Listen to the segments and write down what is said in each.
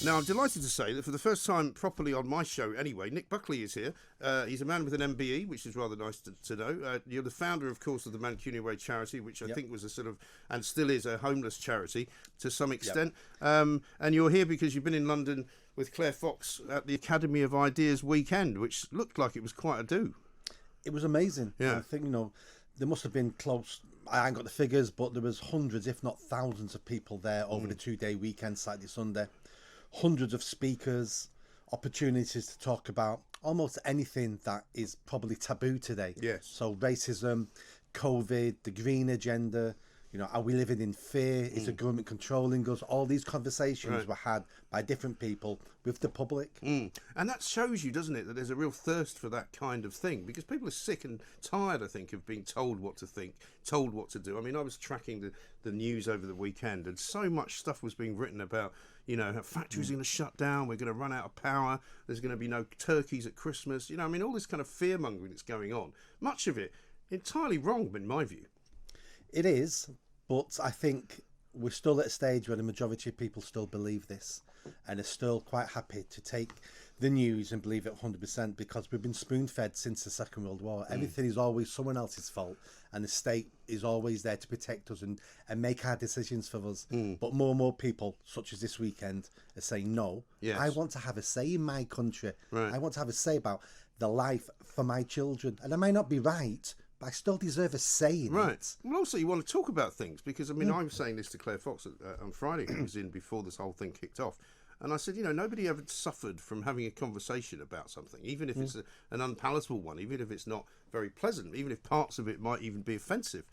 Now, I'm delighted to say that for the first time properly on my show anyway, Nick Buckley is here. He's a man with an MBE, which is rather nice to know. You're the founder, of course, of the Mancunian Way charity, which I think was a sort of, and still is, a homeless charity to some extent. And you're here because you've been in London with Claire Fox at the Academy of Ideas weekend, which looked like it was quite a do. It was amazing. Yeah. I think, there must have been close, I ain't got the figures, but there was hundreds, if not thousands of people there over the 2-day weekend, Saturday, Sunday. Hundreds of speakers, opportunities to talk about almost anything that is probably taboo today. Yes. So racism, COVID, the green agenda, are we living in fear? Is the government controlling us? All these conversations were had by different people with the public. And that shows you, doesn't it, that there's a real thirst for that kind of thing, because people are sick and tired, I think, of being told what to think, told what to do. I mean, I was tracking the news over the weekend, and so much stuff was being written about, how factories are going to shut down, we're going to run out of power, there's going to be no turkeys at Christmas. All this kind of fear-mongering that's going on. Much of it entirely wrong, in my view. It is, but I think we're still at a stage where the majority of people still believe this and are still quite happy to take the news and believe it 100%, because we've been spoon-fed since the Second World War. Everything is always someone else's fault, and the state is always there to protect us and make our decisions for us. But more and more people, such as this weekend, are saying, no, I want to have a say in my country. I want to have a say about the life for my children. And I may not be right, I still deserve a say in it. Well, also, you want to talk about things, because, I was saying this to Claire Fox on Friday, who was in before this whole thing kicked off. And I said, nobody ever suffered from having a conversation about something, even if it's an unpalatable one, even if it's not very pleasant, even if parts of it might even be offensive.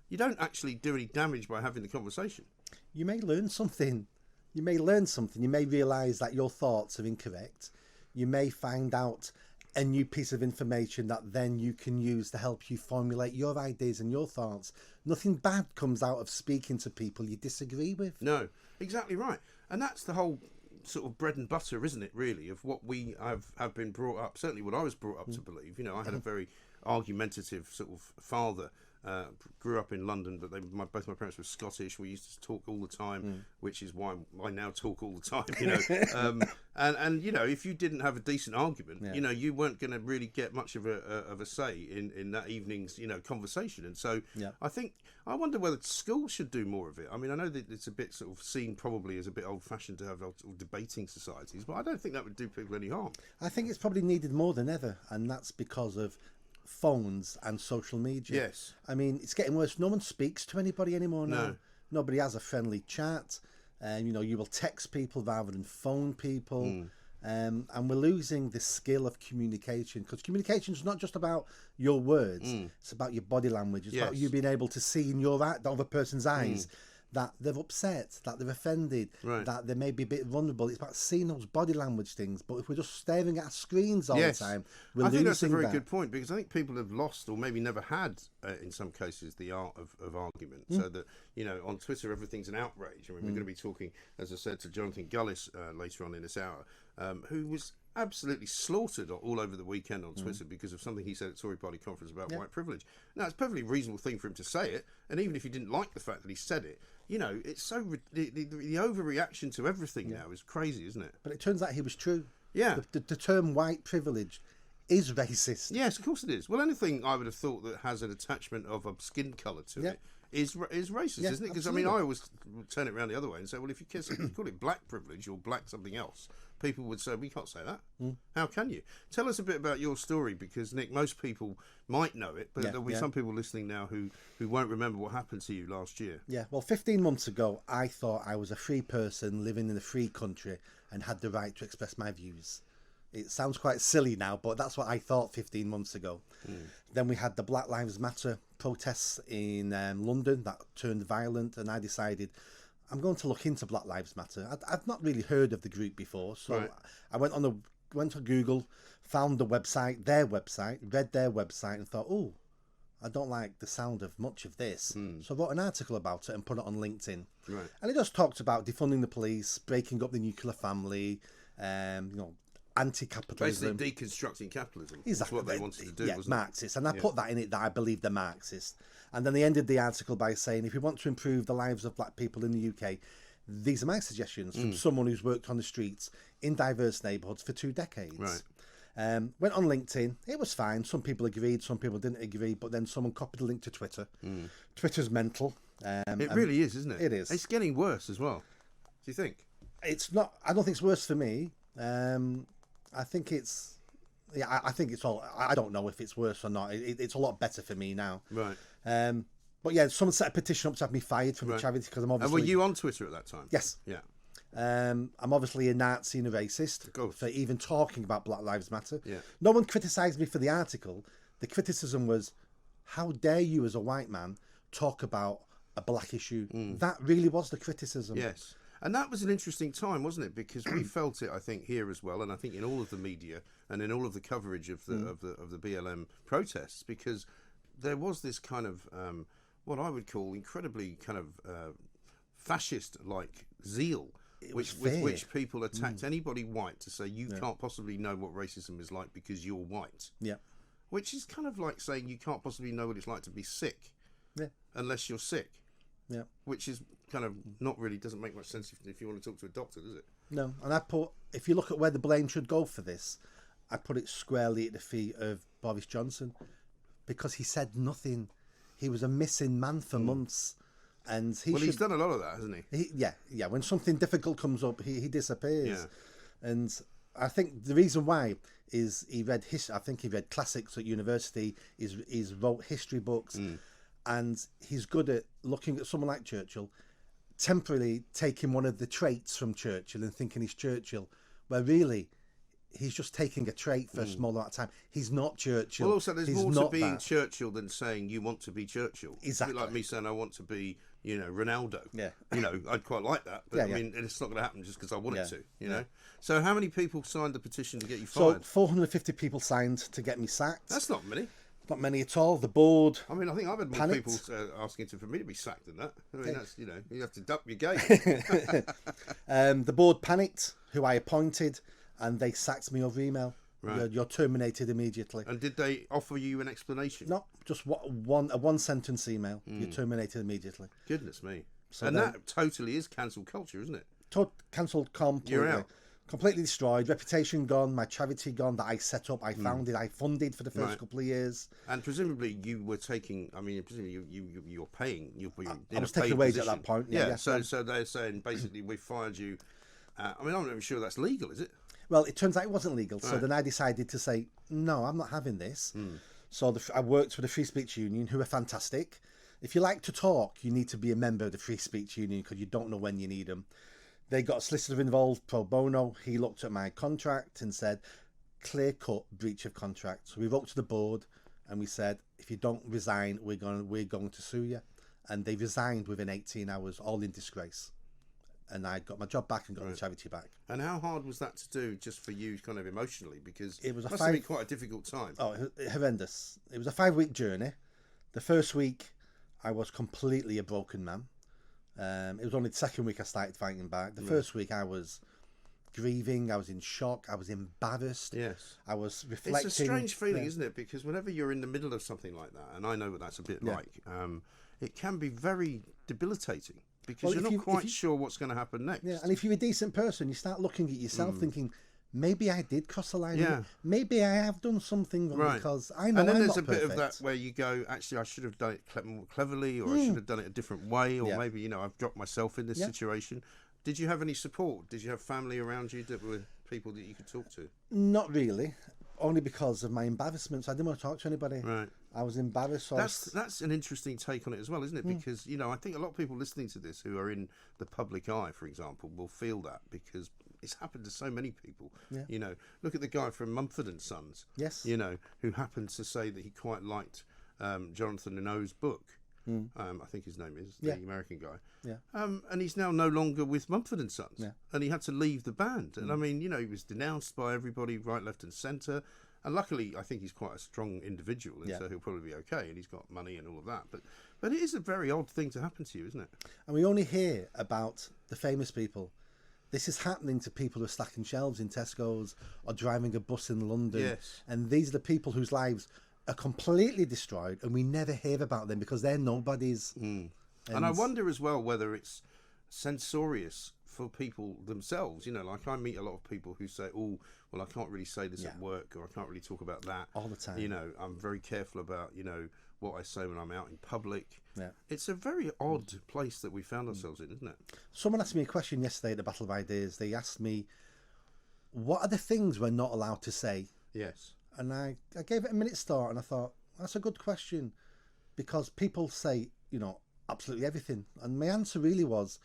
You don't actually do any damage by having the conversation. You may learn something. You may realise that your thoughts are incorrect. You may find out a new piece of information that then you can use to help you formulate your ideas and your thoughts. Nothing bad comes out of speaking to people you disagree with. No, exactly right. And that's the whole sort of bread and butter, isn't it, really, of what we have been brought up, certainly what I was brought up to believe. I had a very argumentative sort of father. Grew up in London, but both my parents were Scottish. We used to talk all the time, which is why I now talk all the time. And if you didn't have a decent argument, you weren't going to really get much of a say in that evening's conversation. And so I wonder whether schools should do more of it. I know that it's a bit sort of seen probably as a bit old-fashioned to have debating societies, but I don't think that would do people any harm. I think it's probably needed more than ever, and that's because of phones and social media. Yes. It's getting worse. No one speaks to anybody anymore now. No. Nobody has a friendly chat. You will text people rather than phone people. And we're losing the skill of communication, because communication is not just about your words. It's about your body language. It's about you being able to see in the other person's eyes that they're upset, that they're offended, that they may be a bit vulnerable. It's about seeing those body language things. But if we're just staring at screens all the time, we're losing that. I think that's a very good point, because I think people have lost, or maybe never had, in some cases, the art of argument. So that, on Twitter, everything's an outrage. We're going to be talking, as I said, to Jonathan Gullis later on in this hour, who was absolutely slaughtered all over the weekend on Twitter because of something he said at Tory Party conference about white privilege. Now, it's a perfectly reasonable thing for him to say it, and even if you didn't like the fact that he said it, it's so the overreaction to everything now is crazy, isn't it? But it turns out he was true. Yeah. The term white privilege is racist. Yes, of course it is. Well, anything I would have thought that has an attachment of a skin colour to it is racist, isn't it? Because I always turn it around the other way and say, well, if you call it black privilege or black something else, people would say, we can't say that. How can you? Tell us a bit about your story, because, Nick, most people might know it, but there'll be some people listening now who won't remember what happened to you last year. Yeah, well, 15 months ago, I thought I was a free person living in a free country and had the right to express my views. It sounds quite silly now, but that's what I thought 15 months ago. Then we had the Black Lives Matter protests in London that turned violent, and I decided I'm going to look into Black Lives Matter. I've not really heard of the group before, so I went to Google, found the website, read their website, and thought, oh, I don't like the sound of much of this. So I wrote an article about it and put it on LinkedIn. And it just talked about defunding the police, breaking up the nuclear family, anti-capitalism. Basically deconstructing capitalism. Exactly. That's what they wanted to do, wasn't it? Marxists. And I put that in it, that I believe they're Marxist. And then they ended the article by saying, if we want to improve the lives of black people in the UK, these are my suggestions from someone who's worked on the streets in diverse neighbourhoods for 2 decades. Right. Went on LinkedIn. It was fine. Some people agreed, some people didn't agree. But then someone copied the link to Twitter. Twitter's mental. It really is, isn't it? It is. It's getting worse as well. Do you think? It's not. I don't think it's worse for me. I think it's. Yeah, I think it's all. I don't know if it's worse or not. It's a lot better for me now. Right. But yeah, someone set a petition up to have me fired from the charity because I'm obviously. And were you on Twitter at that time? Yes. Yeah. I'm obviously a Nazi and a racist for even talking about Black Lives Matter. Yeah. No one criticised me for the article. The criticism was, how dare you as a white man talk about a black issue? That really was the criticism. Yes. And that was an interesting time, wasn't it? Because we felt it, I think, here as well, and I think in all of the media and in all of the coverage of the BLM protests, because there was this kind of what I would call incredibly kind of fascist-like zeal, with which people attacked anybody white to say you can't possibly know what racism is like because you're white. Yeah. Which is kind of like saying you can't possibly know what it's like to be sick unless you're sick. Yeah. Which is kind of not really, doesn't make much sense if you want to talk to a doctor, does it? No. And I put, if you look at where the blame should go for this, I put it squarely at the feet of Boris Johnson, because he said nothing. He was a missing man for months. And he's done a lot of that, hasn't he? Yeah. When something difficult comes up, he disappears. Yeah. And I think the reason why is he read history. I think he read classics at university. He's wrote history books, and he's good at looking at someone like Churchill, temporarily taking one of the traits from Churchill and thinking he's Churchill, where really he's just taking a trait for a small amount of time. He's not Churchill. Well, also, there's more to being Churchill than saying you want to be Churchill. Exactly. It's a bit like me saying I want to be, Ronaldo. Yeah. I'd quite like that, but I mean, it's not going to happen just because I want it to, you know. So how many people signed the petition to get you fired? So 450 people signed to get me sacked. That's not many. Not many at all. The board. I mean, I think I've had more panicked. people asking for me to be sacked than that. I mean, that's, you have to duck your game. The board panicked, who I appointed, and they sacked me over email. Right. You're terminated immediately. And did they offer you an explanation? No, just a one sentence email. You're terminated immediately. Goodness me. So and that totally is cancel culture, isn't it? Cancelled completely. You're out. Completely destroyed. Reputation gone. My charity gone that I set up, I founded, I funded for the first couple of years. And presumably you were taking. I mean, presumably you're paying. I was taking a wage at that point. Yeah. So they're saying basically we fired you. I mean, I'm not even sure that's legal, is it? Well, it turns out it wasn't legal. So then I decided to say, no, I'm not having this. So I worked for the Free Speech Union, who are fantastic. If you like to talk, you need to be a member of the Free Speech Union because you don't know when you need them. They got a solicitor involved, pro bono. He looked at my contract and said, clear-cut breach of contract. So we wrote to the board and we said, if you don't resign, we're going to sue you. And they resigned within 18 hours, all in disgrace. And I got my job back and got the charity back. And how hard was that to do, just for you, kind of emotionally? Because it was must have been quite a difficult time. Oh, horrendous! It was a 5-week journey. The first week, I was completely a broken man. It was only the second week I started fighting back. The first week, I was grieving. I was in shock. I was embarrassed. Yes, I was reflecting. It's a strange feeling, isn't it? Because whenever you're in the middle of something like that, and I know what that's a bit like, it can be very debilitating. Because you're not quite sure what's going to happen next. Yeah, and if you're a decent person, you start looking at yourself thinking, maybe I did cross the line. Yeah. Maybe I have done something wrong because I know I'm not perfect. And then I'm there's a perfect. bit of that where you go, actually, I should have done it more cleverly, or I should have done it a different way, or maybe, I've dropped myself in this situation. Did you have any support? Did you have family around you that were people that you could talk to? Not really. Only because of my embarrassments. I didn't want to talk to anybody. Right. I was embarrassed. That's an interesting take on it as well, isn't it? Because, I think a lot of people listening to this who are in the public eye, for example, will feel that because it's happened to so many people. Yeah. Look at the guy from Mumford and Sons. Yes. Who happened to say that he quite liked Jonathan Renault's book. I think his name is, the American guy. Yeah. And he's now no longer with Mumford and Sons. Yeah. And he had to leave the band. And I mean, he was denounced by everybody, right, left and centre. And luckily, I think he's quite a strong individual, and so he'll probably be okay, and he's got money and all of that. But it is a very odd thing to happen to you, isn't it? And we only hear about the famous people. This is happening to people who are stacking shelves in Tesco's or driving a bus in London. Yes. And these are the people whose lives are completely destroyed, and we never hear about them because they're nobodies. And I wonder as well whether it's censorious for people themselves. You know, like I meet a lot of people who say, "Oh, well, I can't really say this at work, or I can't really talk about that all the time." You know, I'm very careful about what I say when I'm out in public. Yeah. It's a very odd place that we found ourselves in, isn't it? Someone asked me a question yesterday at the Battle of Ideas. They asked me, what are the things we're not allowed to say? Yes. And I gave it a minute's thought, and I thought, that's a good question, because people say, absolutely everything. And my answer really was,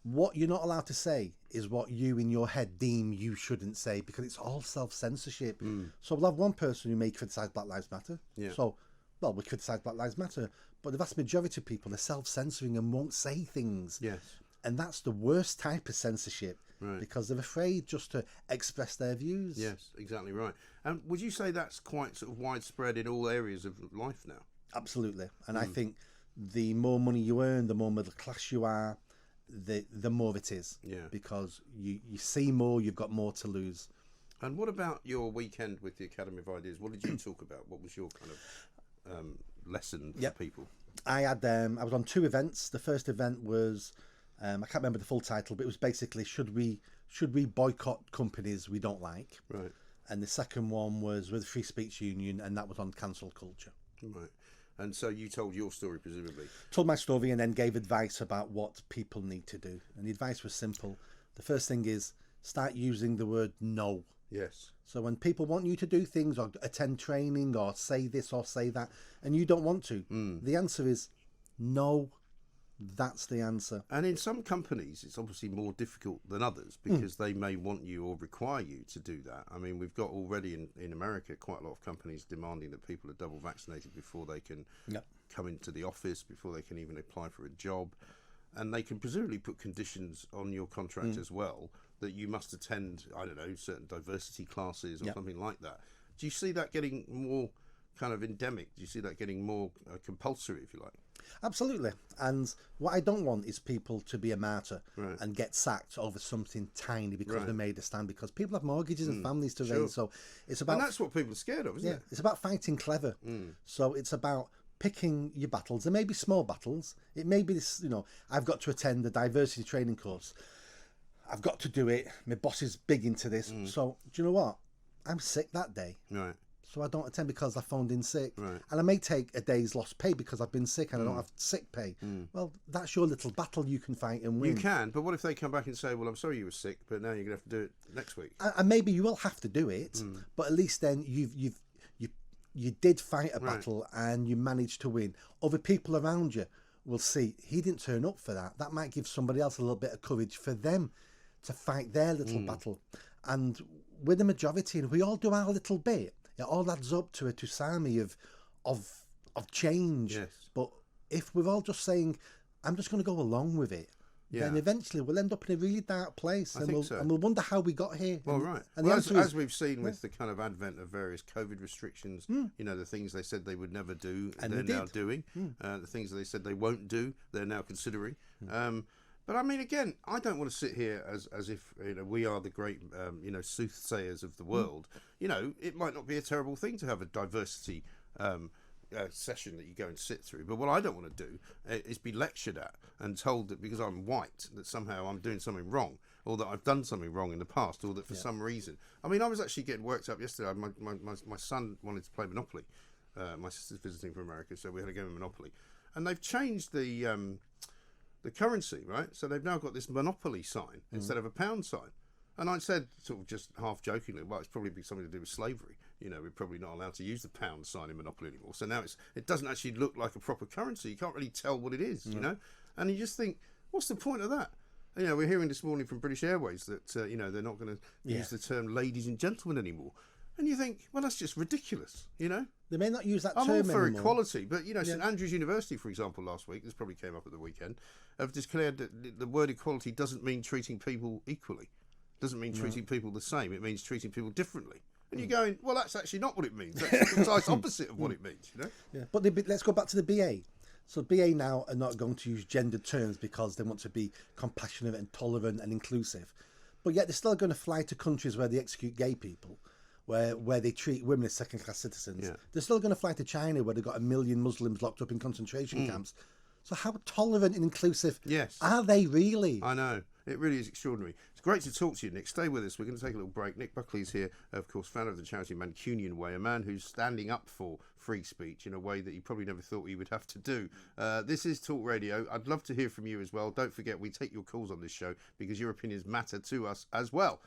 what you're not allowed to say is what you in your head deem you shouldn't say, because it's all self-censorship. So we'll have one person who may criticise Black Lives Matter. Yeah. So, well, we criticise Black Lives Matter, but the vast majority of people are self-censoring and won't say things. Yes. And that's the worst type of censorship, right, because they're afraid just to express their views. Yes, exactly right. And would you say that's quite sort of widespread in all areas of life now? Absolutely. And I think the more money you earn, the more middle class you are, the more it is. Yeah. Because you see more, you've got more to lose. And what about your weekend with the Academy of Ideas? What did you talk about? What was your kind of lesson for people? I was on 2 events. The first event was, I can't remember the full title, but it was basically, should we boycott companies we don't like? Right. And the second one was with the Free Speech Union, and that was on cancel culture. Right. And so you told your story, presumably? Told my story and then gave advice about what people need to do. And the advice was simple. The first thing is, start using the word no. Yes. So when people want you to do things or attend training or say this or say that, and you don't want to, the answer is no. That's the answer. And in some companies, it's obviously more difficult than others, because they may want you or require you to do that. I mean, we've got already in America quite a lot of companies demanding that people are double vaccinated before they can come into the office, before they can even apply for a job. And they can presumably put conditions on your contract as well, that you must attend, I don't know, certain diversity classes or something like that. Do you see that getting more kind of endemic? Do you see that getting more compulsory, if you like? Absolutely. And what I don't want is people to be a martyr and get sacked over something tiny because they made a stand, because people have mortgages and families to raise. So it's about, and that's what people are scared of, isn't it? It's about fighting clever. So it's about picking your battles. There may be small battles. It may be this, I've got to attend a diversity training course. I've got to do it. My boss is big into this. So do you know what? I'm sick that day. Right. So I don't attend because I phoned in sick. Right. And I may take a day's lost pay because I've been sick and I don't have sick pay. Well, that's your little battle you can fight and win. You can, but what if they come back and say, well, I'm sorry you were sick, but now you're going to have to do it next week? And maybe you will have to do it, but at least then you did fight a battle and you managed to win. Other people around you will see, he didn't turn up for that. That might give somebody else a little bit of courage for them to fight their little battle. And we're the majority, and we all do our little bit. It all adds up to a tsunami of change. Yes. But if we're all just saying, I'm just going to go along with it, then eventually we'll end up in a really dark place, and we'll wonder how we got here. Well, and the answer as we've seen with the kind of advent of various COVID restrictions, the things they said they would never do, And they're they now did. doing. The things they said they won't do, they're now considering. But I mean, again, I don't want to sit here as if we are the great soothsayers of the world. It might not be a terrible thing to have a diversity session that you go and sit through. But what I don't want to do is be lectured at and told that because I'm white that somehow I'm doing something wrong, or that I've done something wrong in the past, or that for some reason. I mean, I was actually getting worked up yesterday. My son wanted to play Monopoly. My sister's visiting from America, so we had a game of Monopoly, and they've changed the currency, right? So they've now got this Monopoly sign instead of a pound sign. And I said, sort of just half jokingly, well, it's probably something to do with slavery. We're probably not allowed to use the pound sign in Monopoly anymore. So now it doesn't actually look like a proper currency. You can't really tell what it is, And you just think, what's the point of that? We're hearing this morning from British Airways that, they're not going to use the term ladies and gentlemen anymore. And you think, well, that's just ridiculous, They may not use that I'm term all for anymore. equality, but St Andrews University, for example, last week, this probably came up at the weekend, have declared that the word equality doesn't mean treating people equally, doesn't mean treating people the same. It means treating people differently. And you're going, well, that's actually not what it means. That's the precise opposite of what it means, Yeah, but let's go back to the BA. So BA now are not going to use gendered terms because they want to be compassionate and tolerant and inclusive, but yet they're still going to fly to countries where they execute gay people, where they treat women as second-class citizens. They're still going to fly to China, where they've got 1 million Muslims locked up in concentration camps. So how tolerant and inclusive Yes. are they really? I know. It really is extraordinary. It's great to talk to you, Nick. Stay with us. We're going to take a little break. Nick Buckley's here, of course, founder of the charity Mancunian Way, a man who's standing up for free speech in a way that he probably never thought he would have to do. This is Talk Radio. I'd love to hear from you as well. Don't forget, we take your calls on this show because your opinions matter to us as well.